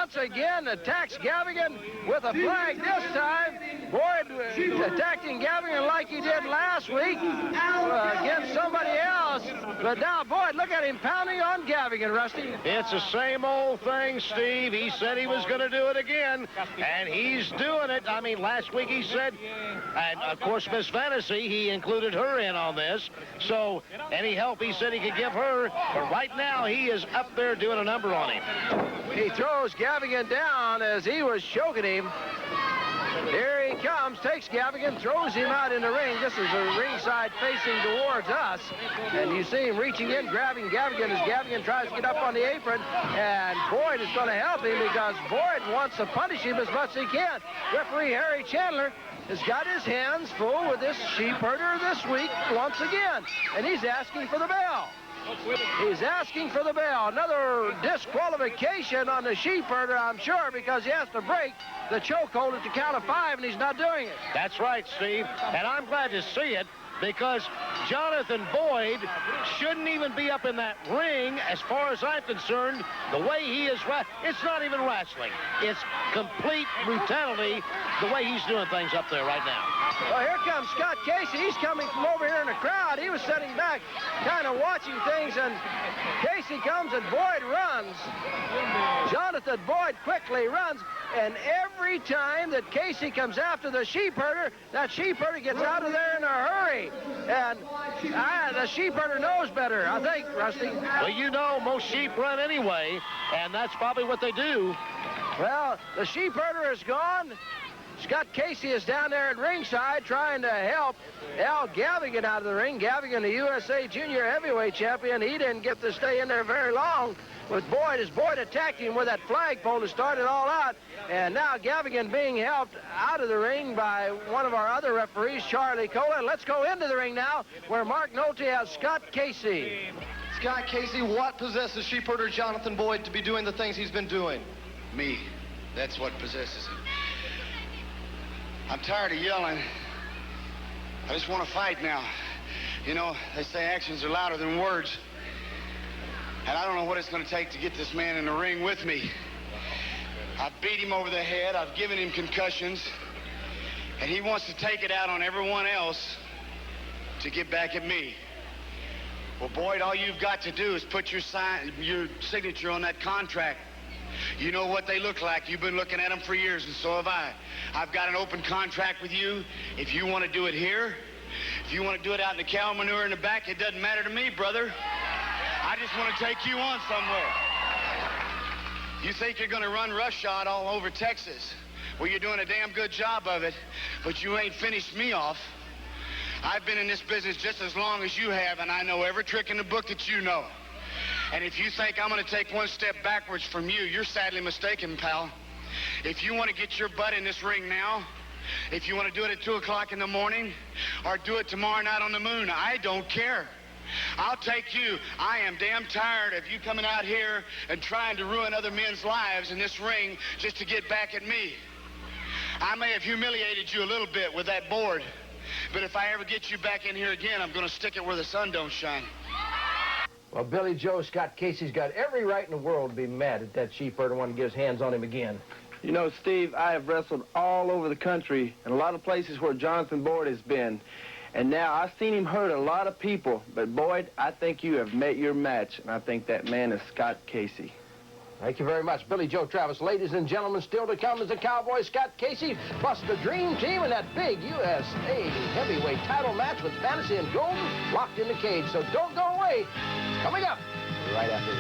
once again attacks Gavigan with a flag this time. Boyd attacking Gavigan like he did last week against somebody else. But now Boyd, look at him pounding on Gavigan, Rusty. It's the same old thing, Steve. He said he was going to do it again, and he's doing it. I mean, last week he said, and of course Miss Fantasy, he included her in on this. So any help he said he could give her, but right now he is up there doing a number on him. He throws Gavigan down as he was choking him. Here he comes, takes Gavigan, throws him out in the ring. This is the ringside facing towards us. And you see him reaching in, grabbing Gavigan as Gavigan tries to get up on the apron. And Boyd is going to help him because Boyd wants to punish him as much as he can. Referee Harry Chandler has got his hands full with this sheep herder this week once again. And he's asking for the bell. He's asking for the bell. Another disqualification on the sheep herder, I'm sure, because he has to break the chokehold at the count of 5, and he's not doing it. That's right, Steve. And I'm glad to see it because Jonathan Boyd shouldn't even be up in that ring, as far as I'm concerned. The way he is, it's not even wrestling. It's complete brutality, the way he's doing things up there right now. Well, here comes Scott Casey. He's coming from over here in the crowd. He was sitting back, kind of watching things, and Casey comes and Boyd runs. Jonathan Boyd quickly runs, and every time that Casey comes after the sheep herder, that sheep herder gets out of there in a hurry. And the sheep herder knows better, I think, Rusty. Well, you know, most sheep run anyway, and that's probably what they do. Well, the sheep herder is gone. Scott Casey is down there at ringside trying to help Al Gavigan out of the ring. Gavigan, the USA Junior Heavyweight Champion, he didn't get to stay in there very long with Boyd as Boyd attacked him with that flagpole to start it all out. And now Gavigan being helped out of the ring by one of our other referees, Charlie Cola. Let's go into the ring now where Mark Nolte has Scott Casey. Scott Casey, what possesses sheep herder Jonathan Boyd to be doing the things he's been doing? Me. That's what possesses him. I'm tired of yelling. I just want to fight now. You know, they say actions are louder than words. And I don't know what it's going to take to get this man in the ring with me. I've beat him over the head. I've given him concussions. And he wants to take it out on everyone else to get back at me. Well, Boyd, all you've got to do is put your signature on that contract. You know what they look like. You've been looking at them for years, and so have I. I've got an open contract with you. If you want to do it here, if you want to do it out in the cow manure in the back, it doesn't matter to me, brother. I just want to take you on somewhere. You think you're going to run roughshod all over Texas. Well, you're doing a damn good job of it, but you ain't finished me off. I've been in this business just as long as you have, and I know every trick in the book that you know. And if you think I'm going to take one step backwards from you, you're sadly mistaken, pal. If you want to get your butt in this ring now, if you want to do it at 2 o'clock in the morning, or do it tomorrow night on the moon, I don't care. I'll take you. I am damn tired of you coming out here and trying to ruin other men's lives in this ring just to get back at me. I may have humiliated you a little bit with that board, but if I ever get you back in here again, I'm going to stick it where the sun don't shine. Well, Billy Joe, Scott Casey's got every right in the world to be mad at that sheep herder when he gets hands on him again. You know, Steve, I have wrestled all over the country and a lot of places where Jonathan Boyd has been. And now I've seen him hurt a lot of people. But, Boyd, I think you have met your match, and I think that man is Scott Casey. Thank you very much, Billy Joe Travis. Ladies and gentlemen, still to come is the Cowboy Scott Casey, plus the Dream Team in that big USA heavyweight title match with Fantasy and Golden locked in the cage. So don't go away. It's coming up right after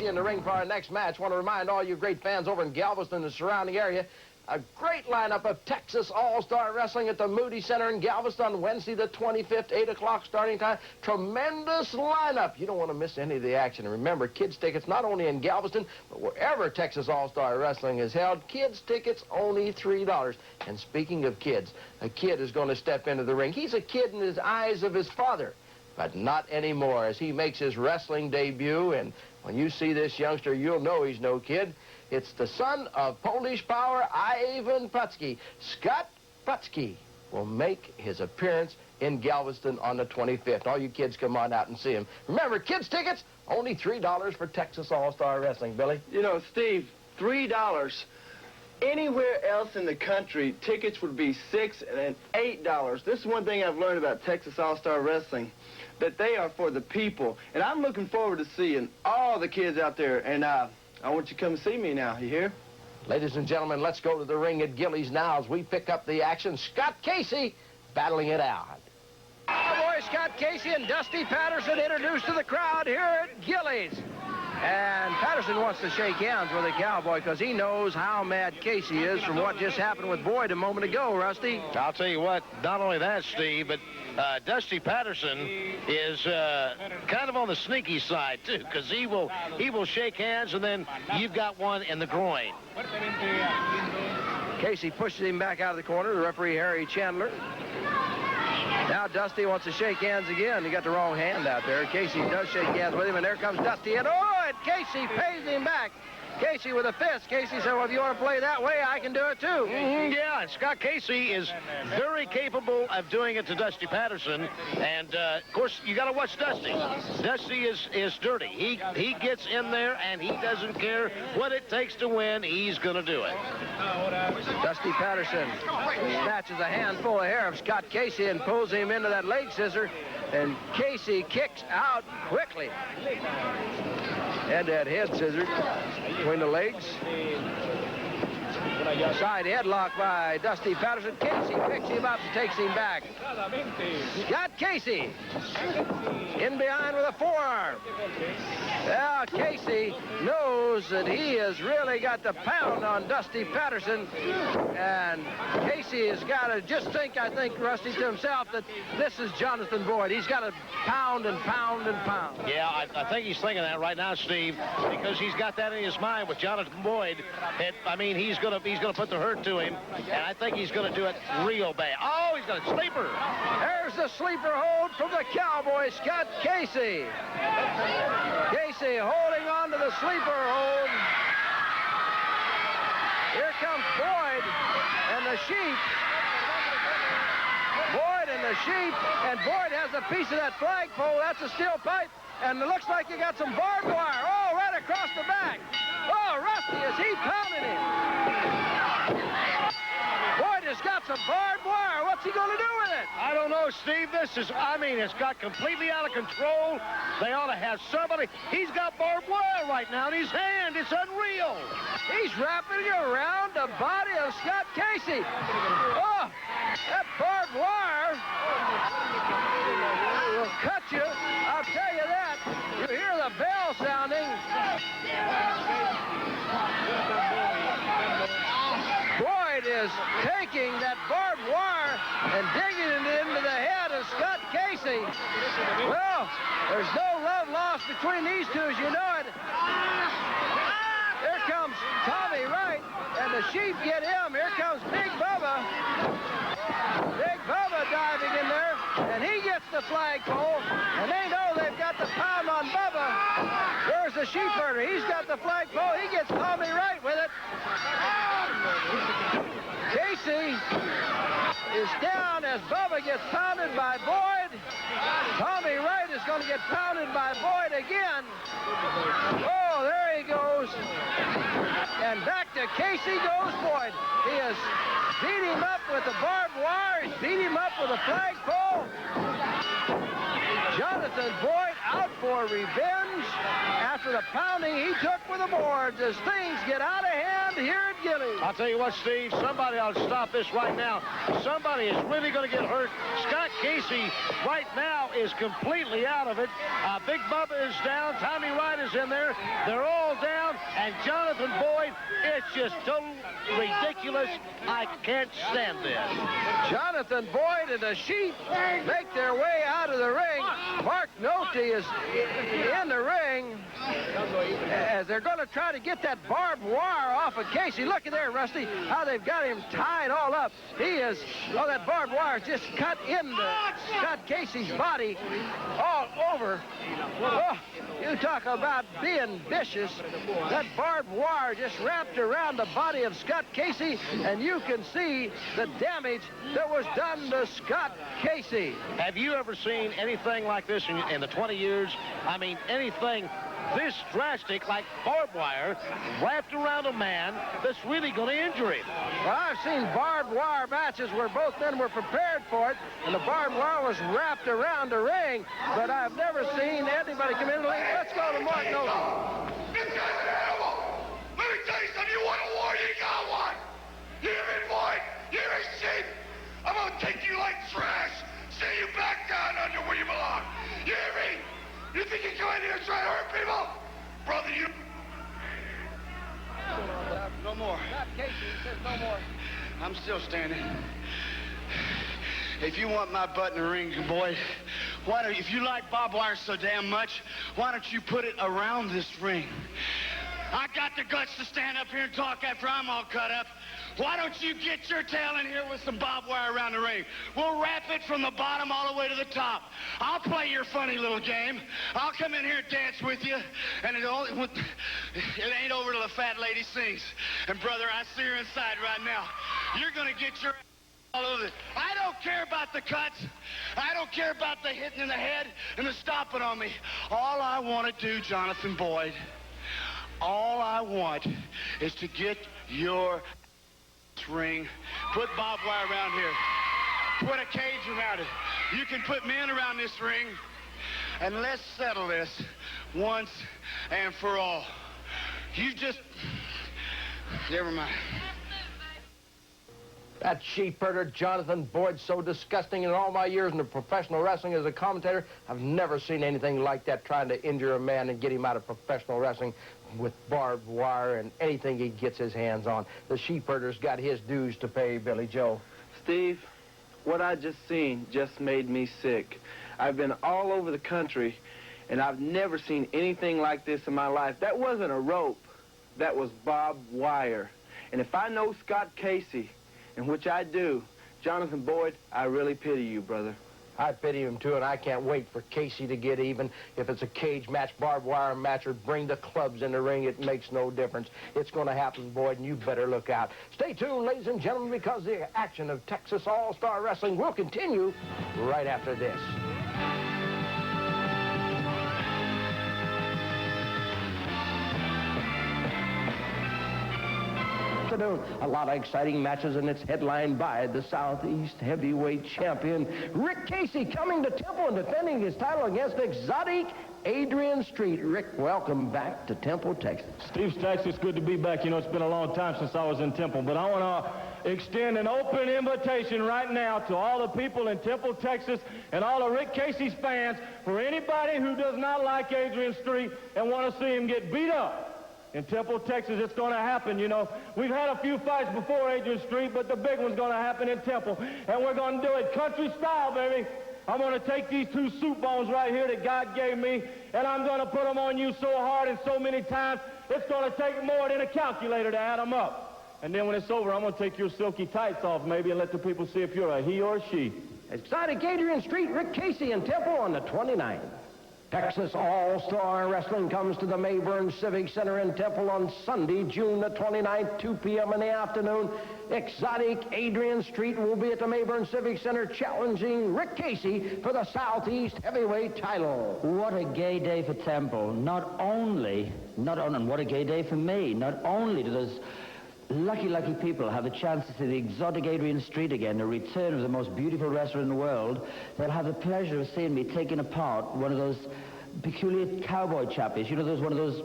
this. In the ring for our next match, want to remind all you great fans over in Galveston and the surrounding area, a great lineup of Texas All-Star Wrestling at the Moody Center in Galveston on Wednesday the 25th, 8 o'clock starting time. Tremendous lineup. You don't want to miss any of the action. And remember, kids tickets not only in Galveston, but wherever Texas All-Star Wrestling is held, kids tickets only $3. And speaking of kids, a kid is going to step into the ring. He's a kid in the eyes of his father, but not anymore as he makes his wrestling debut. And when you see this youngster, you'll know he's no kid. It's the son of Polish power, Ivan Putski, Scott Putski. will make his appearance in Galveston on the 25th. All you kids come on out and see him. Remember, kids' tickets, only $3 for Texas All-Star Wrestling, Billy. You know, Steve, $3. Anywhere else in the country, tickets would be $6 and $8. This is one thing I've learned about Texas All-Star Wrestling, that they are for the people. And I'm looking forward to seeing all the kids out there. And I want you to come see me now, you hear? Ladies and gentlemen, let's go to the ring at Gilley's now as we pick up the action. Scott Casey battling it out. Cowboy Scott Casey and Dusty Patterson introduced to the crowd here at Gilley's. And Patterson wants to shake hands with the Cowboy because he knows how mad Casey is from what just happened with Boyd a moment ago, Rusty. I'll tell you what, not only that, Steve, but Dusty Patterson is kind of on the sneaky side, too, because he will shake hands, and then you've got one in the groin. Casey pushes him back out of the corner, the referee Harry Chandler. Now Dusty wants to shake hands again. He got the wrong hand out there. Casey does shake hands with him, and there comes Dusty. And and Casey pays him back. Casey with a fist. Casey said, well, if you want to play that way, I can do it too. Yeah, and Scott Casey is very capable of doing it to Dusty Patterson. And, of course, you got to watch Dusty. Dusty is dirty. He gets in there, and he doesn't care what it takes to win. He's going to do it. Dusty Patterson snatches a handful of hair of Scott Casey and pulls him into that leg scissor. And Casey kicks out quickly. Had that head scissor between the legs. Side headlock by Dusty Patterson. Casey picks him up and takes him back. Scott Casey in behind with a forearm. Now Casey knows that he has really got the pound on Dusty Patterson. And Casey has got to just think, I think, Rusty, to himself that this is Jonathan Boyd. He's got to pound and pound and pound. Yeah, I think he's thinking that right now, Steve, because he's got that in his mind with Jonathan Boyd. I mean, he's going to put the hurt to him, and I think he's going to do it real bad. Oh, he's got a sleeper. There's the sleeper hold from the Cowboy, Scott Casey. Casey holding on to the sleeper hold. Here comes Boyd and the Sheep. Boyd and the Sheep, and Boyd has a piece of that flagpole. That's a steel pipe, and it looks like you got some barbed wire. Oh, right across the back. Oh, Rusty, is he pounding him? Boyd has got some barbed wire. What's he going to do with it? I don't know, Steve. It's got completely out of control. They ought to have somebody. He's got barbed wire right now in his hand. It's unreal. He's wrapping it around the body of Scott Casey. Oh, that barbed wire will cut you. I'll tell you that. You hear the bell sounding. Boyd is taking that barbed wire and digging it into the head of Scott Casey. Well, there's no love lost between these two, as you know it. Here comes Tommy Wright, and the Sheep get him. Here comes Big Bubba. Big Bubba diving in there, and he gets the flagpole, and they know they've got the pound on Bubba. There's the Sheep herder. He's got the flagpole. He gets Tommy Wright with it. Casey is down as Bubba gets pounded by Boyd. Tommy Wright is going to get pounded by Boyd again. Oh, there he goes. And back to Casey goes Boyd. He has beat him up with the barbed wire. He's beat him up with a flagpole. Jonathan Boyd out for revenge after the pounding he took with the boards as things get out of hand here at Gilley's. I'll tell you what, Steve, somebody ought to stop this right now. Somebody is really going to get hurt. Scott Casey right now is completely out of it. Big Bubba is down. Tommy Wright is in there. They're all down. And Jonathan Boyd, it's just totally ridiculous. I can't stand this. Jonathan Boyd and the Sheep make their way out of the ring. Mark Nolte is in the ring. as they're going to try to get that barbed wire off of Casey. Look at there, Rusty, how they've got him tied all up. That barbed wire is just cut into Scott Casey's body all over. Oh, you talk about being vicious. That barbed wire just wrapped around the body of Scott Casey, and you can see the damage that was done to Scott Casey. Have you ever seen anything like this in the 20 years? I mean, anything this drastic, like barbed wire, wrapped around a man that's really going to injure him. Well, I've seen barbed wire matches where both men were prepared for it, and the barbed wire was wrapped around the ring, but I've never seen anybody come in the ring. Let's go to Mark Nolan. This guy's an animal. Let me tell you something. You want a war, you got one. You hear me, boy? You hear me, sheep? I'm going to take you like trash. Send you back down under where you belong. You hear me? You think you come in here and try to hurt people? Brother, you... No more. Scott Casey says no more. I'm still standing. If you want my butt in the ring, boy, if you like barbed wire so damn much, why don't you put it around this ring? I got the guts to stand up here and talk after I'm all cut up. Why don't you get your tail in here with some barbed wire around the ring? We'll wrap it from the bottom all the way to the top. I'll play your funny little game. I'll come in here and dance with you, and it ain't over till the fat lady sings. And brother, I see her inside right now. You're gonna get your all over it. I don't care about the cuts. I don't care about the hitting in the head and the stomping on me. All I want to do, Jonathan Boyd, all I want is to get your ring, put barbed wire around here, put a cage around it. You can put men around this ring, and let's settle this once and for all. You just... Never mind. That sheep herder, Jonathan Boyd, so disgusting. In all my years in the professional wrestling as a commentator, I've never seen anything like that, trying to injure a man and get him out of professional wrestling with barbed wire and anything he gets his hands on. The sheep herder's got his dues to pay, Billy Joe. Steve, what I just seen just made me sick. I've been all over the country, and I've never seen anything like this in my life. That wasn't a rope. That was barbed wire. And if I know Scott Casey, and which I do, Jonathan Boyd, I really pity you, brother. I pity him, too, and I can't wait for Casey to get even. If it's a cage match, barbed wire match, or bring the clubs in the ring, it makes no difference. It's going to happen, Boyd, and you better look out. Stay tuned, ladies and gentlemen, because the action of Texas All-Star Wrestling will continue right after this. A lot of exciting matches, and it's headlined by the Southeast Heavyweight Champion, Rick Casey, coming to Temple and defending his title against exotic Adrian Street. Rick, welcome back to Temple, Texas. Steve Stacks, it's good to be back. You know, it's been a long time since I was in Temple, but I want to extend an open invitation right now to all the people in Temple, Texas, and all of Rick Casey's fans, for anybody who does not like Adrian Street and want to see him get beat up. In Temple, Texas, it's going to happen, you know. We've had a few fights before Adrian Street, but the big one's going to happen in Temple. And we're going to do it country style, baby. I'm going to take these two soup bones right here that God gave me, and I'm going to put them on you so hard and so many times, it's going to take more than a calculator to add them up. And then when it's over, I'm going to take your silky tights off, maybe, and let the people see if you're a he or a she. Exotic Adrian Street, Rick Casey in Temple on the 29th. Texas All-Star Wrestling comes to the Mayburn Civic Center in Temple on Sunday, June the 29th, 2 p.m. in the afternoon. Exotic Adrian Street will be at the Mayburn Civic Center challenging Rick Casey for the Southeast Heavyweight title. What a gay day for Temple. Not only, and what a gay day for me. Not only do those lucky people have the chance to see the exotic Adrian Street again, the return of the most beautiful wrestler in the world, they'll have the pleasure of seeing me taking apart one of those peculiar cowboy chappies. You know, one of those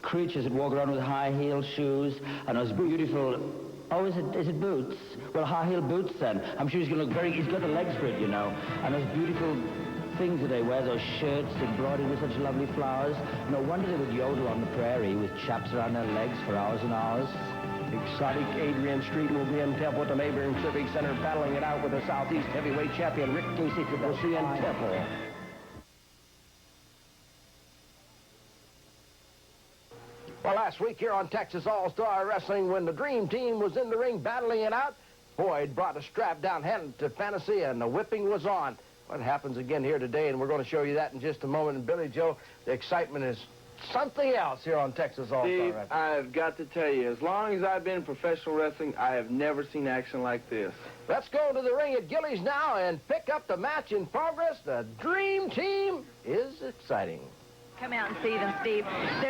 creatures that walk around with high-heeled shoes and those beautiful... Oh, is it boots? Well, high-heeled boots then. I'm sure he's going to look he's got the legs for it, you know. And those beautiful things that they wear, those shirts embroidered with such lovely flowers. No wonder they would yodel on the prairie with chaps around their legs for hours and hours. Exotic Adrian Street will be in Temple at the Mayburn Civic Center, battling it out with the Southeast Heavyweight Champion, Rick Casey. We'll see you in Temple. last week here on Texas All-Star Wrestling when the Dream Team was in the ring battling it out. Boyd brought a strap down, handed to Fantasy, and the whipping was on. What happens again here today, and we're going to show you that in just a moment. And Billy Joe, the excitement is something else here on Texas All-Star Steve, Wrestling. I've got to tell you, as long as I've been in professional wrestling, I have never seen action like this. Let's go to the ring at Gillies now and pick up the match in progress. The Dream Team is exciting. Come out and see them, Steve.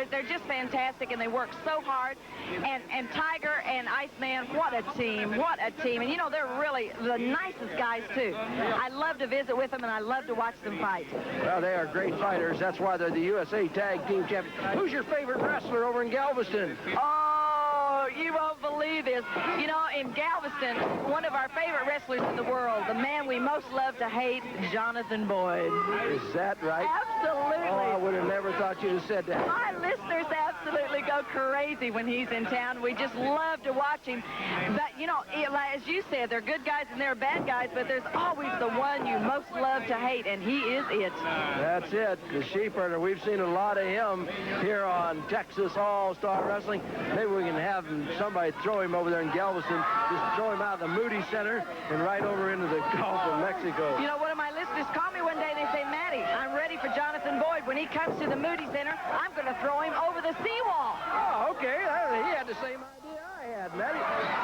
They're just fantastic, and they work so hard. And Tiger and Iceman, what a team, what a team. And, you know, they're really the nicest guys, too. I love to visit with them, and I love to watch them fight. Well, they are great fighters. That's why they're the USA Tag Team Champions. Who's your favorite wrestler over in Galveston? Oh, you won't believe this. You know, in Galveston, one of our favorite wrestlers in the world, the man we most love to hate, Jonathan Boyd. Is that right? Absolutely. Oh, I would have never thought you'd have said that. My listeners absolutely go crazy when he's in town. We just love to watch him. But, you know, as you said, they're good guys and they're bad guys, but there's always the one you most love to hate, and he is it. That's it, the sheepherder. We've seen a lot of him here on Texas All-Star Wrestling. Maybe we can have somebody throw him over there in Galveston, just throw him out of the Moody Center and right over into the Gulf of Mexico. You know, one of my listeners called me one day and they say, Matty, I'm ready for Jonathan Boyd. When he comes to the Moody Center, I'm going to throw him over the seawall. Oh, okay. He had the same idea I had, Matty.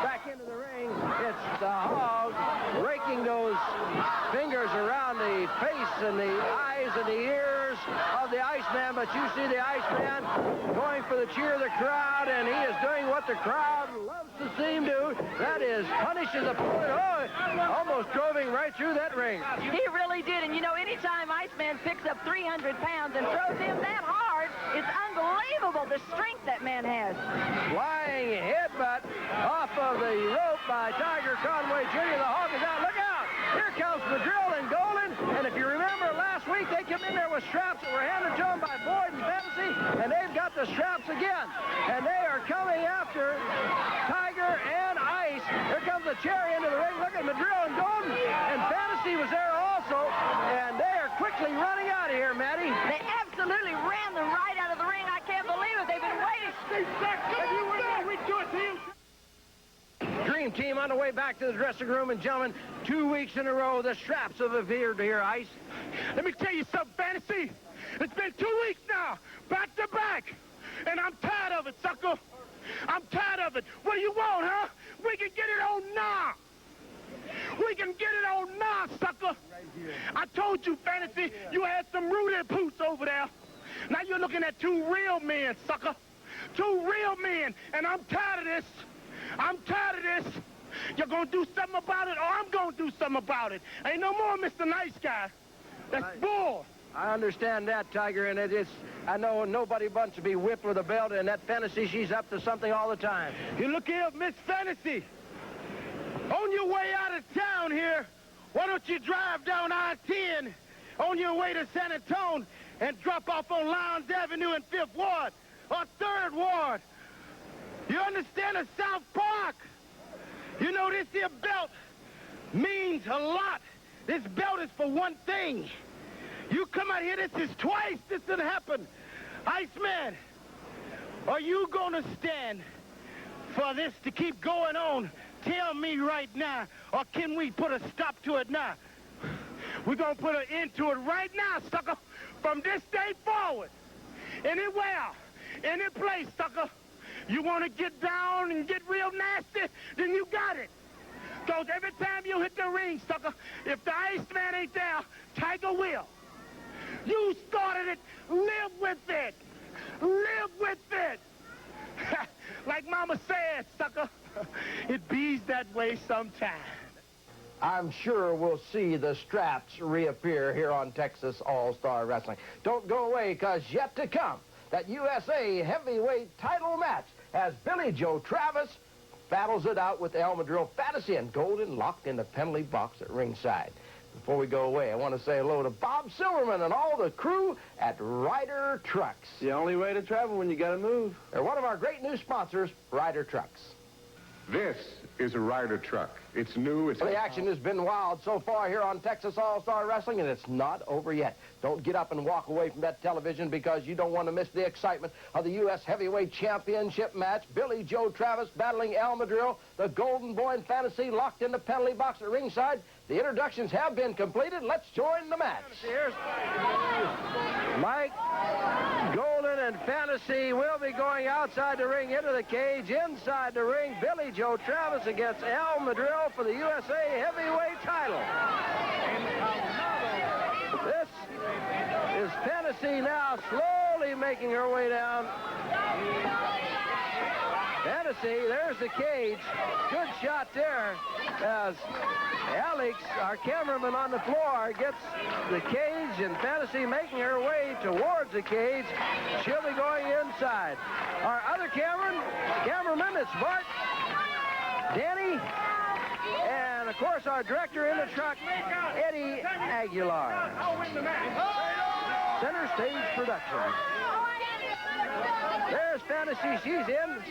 Back into the ring. It's the Hog raking those fingers around the face and the eyes and the ears of the Iceman. But you see the Iceman going for the cheer of the crowd, and he is doing what the crowd loves to see him do. That is punish his opponent. Oh, almost drove him right through that ring. He really did. And, you know, anytime Iceman picks up 300 pounds and throws him that hard, it's unbelievable the strength that man has. Flying headbutt off of the rope by Tiger Conway Jr. The Hog is out. Look out! Here comes Madril and Golden. And if you remember last week, they came in there with straps that were handed to them by Boyd and Fantasy, and they've got the straps again. And they are coming after Tiger and Ice. Here comes the Cherry into the ring. Look at Madril and Golden. And Fantasy was there also. And they are quickly running out of here, Matty. They absolutely ran them right out of the ring. I can't believe it. They've been waiting. If you were there, we'd do it to you. Dream Team on the way back to the dressing room, and gentlemen, 2 weeks in a row, the straps have appeared here, Ice. Let me tell you something, Fantasy. It's been 2 weeks now, back to back. And I'm tired of it, sucker. I'm tired of it. What do you want, huh? We can get it on now. We can get it on now, sucker. I told you, Fantasy, you had some rooty poots over there. Now you're looking at two real men, sucker. Two real men, and I'm tired of this. I'm tired of this. You're going to do something about it, or I'm going to do something about it. Ain't no more Mr. Nice Guy. That's bull. I understand that, Tiger, and I know nobody wants to be whipped with a belt, and that Fantasy, she's up to something all the time. You look here, Miss Fantasy. On your way out of town here, why don't you drive down I-10 on your way to San Antonio and drop off on Lowndes Avenue in 5th Ward or 3rd Ward? You understand the South Park? You know, this here belt means a lot. This belt is for one thing. You come out here, this is twice this did happen. Iceman, are you going to stand for this to keep going on? Tell me right now, or can we put a stop to it now? We're going to put an end to it right now, sucker. From this day forward, anywhere, any place, sucker. You want to get down and get real nasty, then you got it. Because every time you hit the ring, sucker, if the Iceman ain't there, Tiger will. You started it, live with it. Live with it. Like Mama said, sucker, it bees that way sometime. I'm sure we'll see the straps reappear here on Texas All-Star Wrestling. Don't go away, because yet to come, that USA heavyweight title match as Billy Joe Travis battles it out with El Madril, Fantasy, and Golden locked in the penalty box at ringside. Before we go away, I want to say hello to Bob Silverman and all the crew at Ryder Trucks. The only way to travel when you got to move. They're one of our great new sponsors, Ryder Trucks. This is a Ryder truck. It's new. It's The action has been wild so far here on Texas All-Star Wrestling, and it's not over yet. Don't get up and walk away from that television because you don't want to miss the excitement of the U.S. Heavyweight Championship match. Billy Joe Travis battling Al Madril, the Golden Boy in Fantasy, locked in the penalty box at ringside. The introductions have been completed. Let's join the match. Here's Mike Golden and Fantasy will be going outside the ring into the cage. Inside the ring, Billy Joe Travis against Al Madril for the USA Heavyweight title. This is Fantasy now slowly making her way down. Fantasy, there's the cage. Good shot there as Alex, our cameraman on the floor, gets the cage, and Fantasy making her way towards the cage. She'll be going inside. Our other cameraman, it's Bart, Danny, and of course our director in the truck, Eddie Aguilar. Center Stage Productions. There's Fantasy, she's in.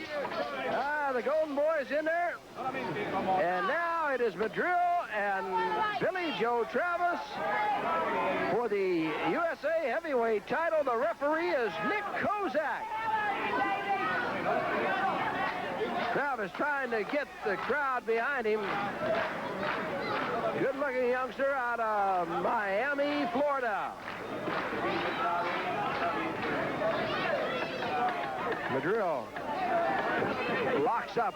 The Golden Boy's in there. And now it is Madril and Billy Joe Travis for the USA Heavyweight title. The referee is Nick Kozak. Travis trying to get the crowd behind him. Good-looking youngster out of Miami, Florida. Madril locks up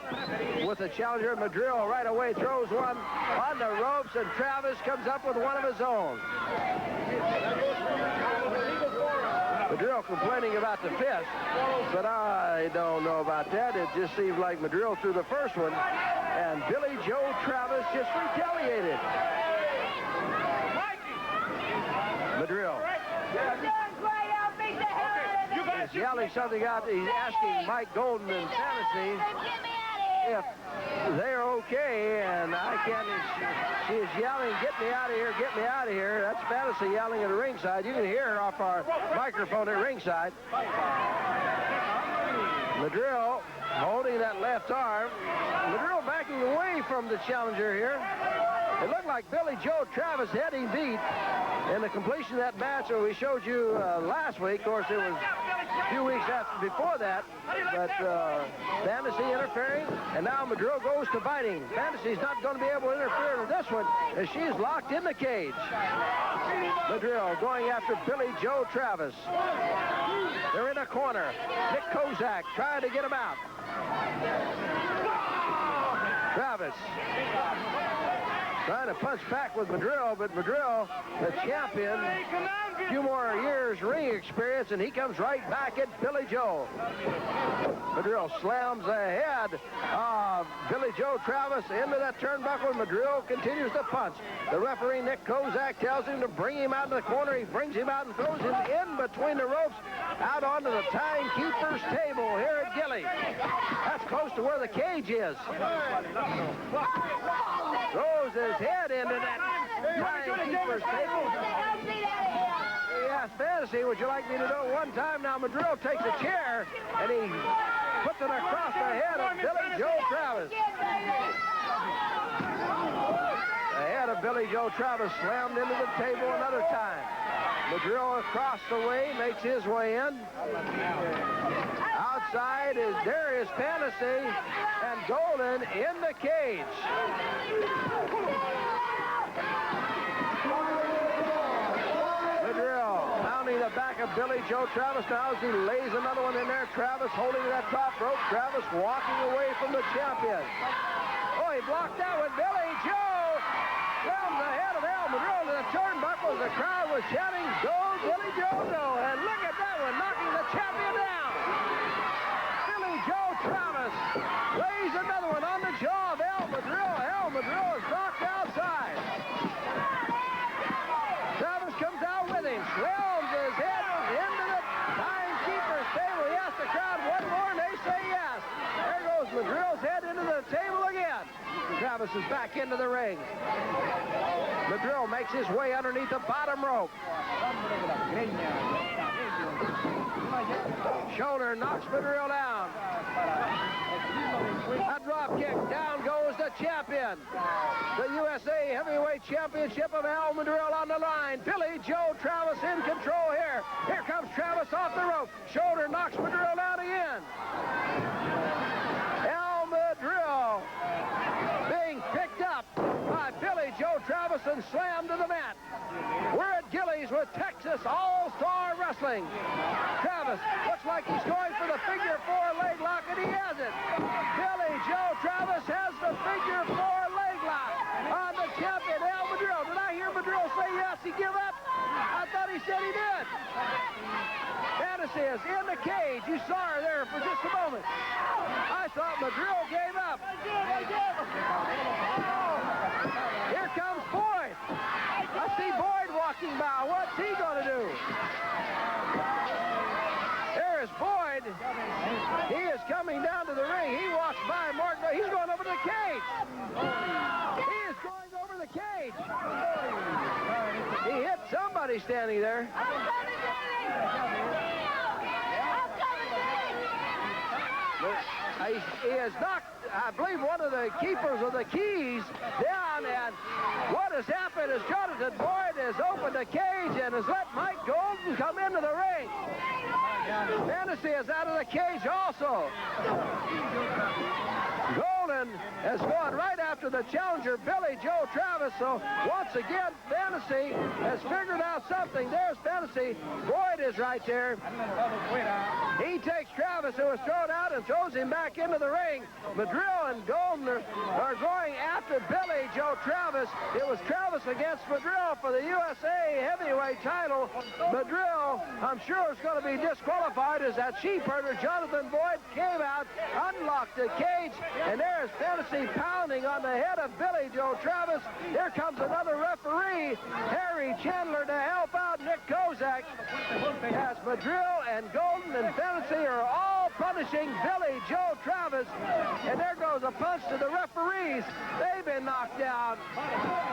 with the challenger. Madril right away throws one on the ropes, and Travis comes up with one of his own. Madril complaining about the fist, but I don't know about that. It just seems like Madril threw the first one, and Billy Joe Travis just retaliated. Madril. He's yelling something out. He's asking Mike Golden and Fantasy if they're okay, and I can't. She is yelling, "Get me out of here! Get me out of here!" That's Fantasy yelling at the ringside. You can hear her off our microphone at ringside. Madril holding that left arm. Madril backing away from the challenger here. It looked like Billy Joe Travis had him beat in the completion of that match that we showed you last week. Of course, it was a few weeks before that, but Fantasy interfering, and now Madril goes to biting. Fantasy's not going to be able to interfere in this one as she's locked in the cage. Madril going after Billy Joe Travis. They're in a corner. Nick Kozak trying to get him out. Travis trying to punch back with Madril, but Madril, the champion, a few more years ring experience, and he comes right back at Billy Joe. Madril slams ahead of Billy Joe Travis into that turnbuckle. Madril continues to punch. The referee, Nick Kozak, tells him to bring him out in the corner. He brings him out and throws him in between the ropes out onto the timekeeper's table here at Gilly. That's close to where the cage is. Throws his head into that timekeeper's table. He asked Fantasy, would you like me to do it one time? Now Madril takes a chair and he puts it across the head of Billy Joe Travis. The head of Billy Joe Travis slammed into the table another time. Madril across the way, makes his way in. Outside is Darius Fantasy and Golden in the cage. Madril mounting the back of Billy Joe Travis now as he lays another one in there. Travis holding that top rope. Travis walking away from the champion. Oh, he blocked that with Billy Joe. Slams the head of Al Madril to the turnbuckle as the crowd was shouting, "Go, Billy Joe, go!" And look at that one, knocking the champion down. Billy Joe Travis lays another one on the jaw of Al Madril. Al Madril is knocked outside. Travis comes out with him, slams his head into the timekeeper's table. He asks the crowd one more, and they say yes. There goes Madril's head into the table again. Travis is back into the ring. Madril makes his way underneath the bottom rope. Shoulder knocks Madril down. A drop kick. Down goes the champion. The USA Heavyweight Championship of Al Madril on the line. Billy Joe Travis in control here. Here comes Travis off the rope. Shoulder knocks Madril down again. Al Madril being picked up by Billy Joe Travis and slammed to the mat. We're at Gillies with Texas All-Star Wrestling. Travis looks like he's going for the figure 4 leg lock, and he has it. Billy Joe Travis has the figure 4 leg lock on the champion, Al Madril. Did I hear Madril say yes, he give up? I thought he said he did. Fantasy is in the cage. You saw her there for just a moment. I thought Madril gave up. Here comes Boyd. I see Boyd walking by. What's he going to do? There is Boyd. He is coming down to the ring. He walks by Mark. He's going over to the cage. He is going over the cage. He hit somebody standing there. He has knocked, I believe, one of the keepers of the keys down, and what has happened is Jonathan Boyd has opened the cage and has let Mike Golden come into the ring. Fantasy is out of the cage also. Golden has gone right after the challenger, Billy Joe Travis. So once again, Fantasy has figured out something. There's Fantasy. Boyd is right there. He takes Travis, who was thrown out, and throws him back into the ring. Madril and Golden are going after Billy Joe Travis. It was Travis against Madril for the USA Heavyweight title. Madril, I'm sure, is going to be disqualified as that sheep herder, Jonathan Boyd, came out, unlocked the cage, and there's Fantasy pounding on the head of Billy Joe Travis. Here comes another referee, Harry Chandler, to help out Nick Kozak. As Madril and Golden and Fantasy are all punishing Billy Joe Travis. And there goes a punch to the referees. They've been knocked down.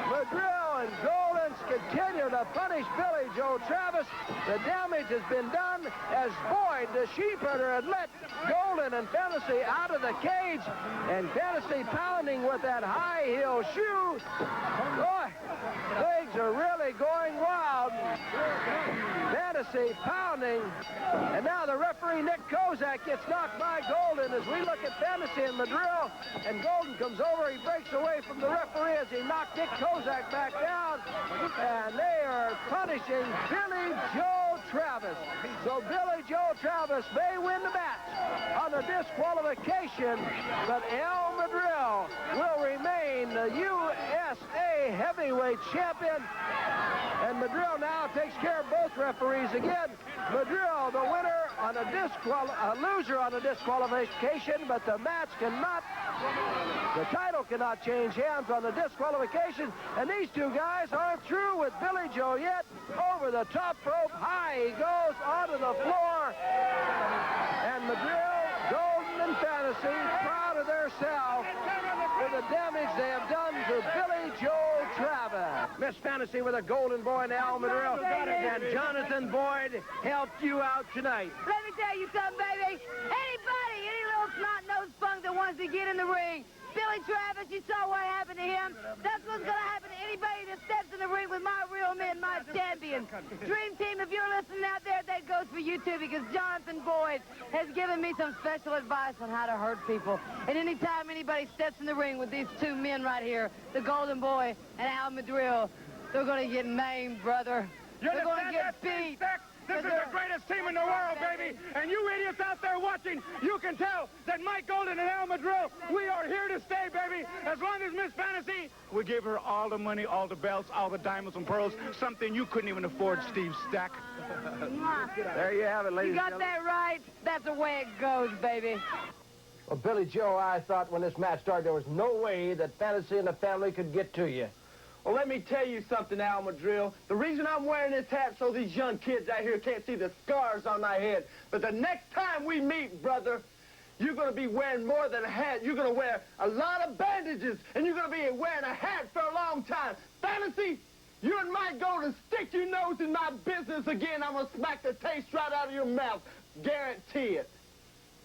Madril and Golden continue to punish Billy Joe Travis. The damage has been done as Boyd, the sheep herder, had let Golden and Fantasy out of the cage. And Fantasy pounding with that high heel shoe. Boy, things are really going wild. Fantasy pounding. And now the referee, Nick Kozak, gets knocked by Golden as we look at Fantasy and Madril. And Golden comes over. He breaks away from the referee as he knocked Nick Kozak back down. And they are punishing Billy Joe Travis. So Billy Joe Travis may win the match on a disqualification, but Al Madril will remain the USA Heavyweight Champion. And Madril now takes care of both referees again. Madril, the winner on a loser on a disqualification, but the match cannot, the title cannot change hands on the disqualification. And these two guys aren't through with Billy Joe yet. Over the top rope, high he goes onto the floor. And Madril, Golden, and Fantasy, proud of themselves for the damage they have done to Billy Joe Travis. Miss Fantasy with a Golden Boy and Al Madril. And Jonathan Boyd helped you out tonight. Let me tell you something, baby. Anybody, any little snot-nosed punk that wants to get in the ring, Billy Travis, you saw what happened to him. That's what's going to happen to anybody that steps in the ring with my real men, my champion. Dream Team, if you're listening out there, that goes for you too, because Jonathan Boyd has given me some special advice on how to hurt people. And anytime anybody steps in the ring with these two men right here, the Golden Boy and Al Madril, they're going to get maimed, brother. They're going to get beat. This is the greatest team in the world, baby. And you idiots out there watching, you can tell that Mike Golden and Al Madril, we are here to stay, baby. As long as Miss Fantasy, we give her all the money, all the belts, all the diamonds and pearls, something you couldn't even afford, Steve Stack. There you have it, ladies and gentlemen. You got that right. That's the way it goes, baby. Well, Billy Joe, I thought when this match started, there was no way that Fantasy and the family could get to you. Well, let me tell you something, Al Madril. The reason I'm wearing this hat so these young kids out here can't see the scars on my head. But the next time we meet, brother, you're going to be wearing more than a hat. You're going to wear a lot of bandages, and you're going to be wearing a hat for a long time. Fantasy, you and Mike Golden, stick your nose in my business again. I'm going to smack the taste right out of your mouth. Guarantee it.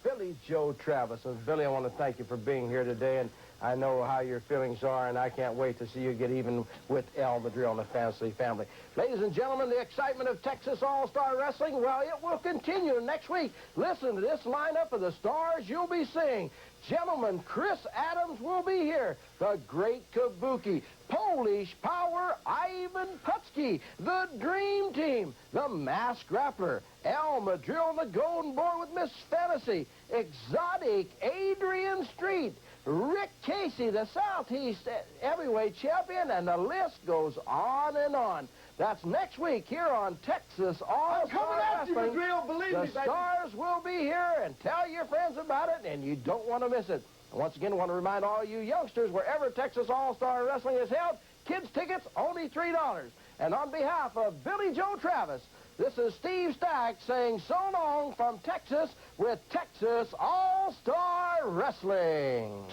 Billy Joe Travis. And Billy, I want to thank you for being here today, and I know how your feelings are, and I can't wait to see you get even with El Madril and the Fantasy family. Ladies and gentlemen, the excitement of Texas All-Star Wrestling, well, it will continue next week. Listen to this lineup of the stars you'll be seeing. Gentlemen, Chris Adams will be here. The Great Kabuki, Polish Power, Ivan Putski, the Dream Team, the Masked Grappler, El Madril and the Golden Boy with Miss Fantasy, Exotic Adrian Street, Rick Casey, the Southeast Heavyweight Champion, and the list goes on and on. That's next week here on Texas All-Star Wrestling. The stars will be here, and tell your friends about it, and you don't want to miss it. And once again, I want to remind all you youngsters, wherever Texas All-Star Wrestling is held, kids' tickets only $3. And on behalf of Billy Joe Travis, this is Steve Stack saying so long from Texas with Texas All-Star Wrestling.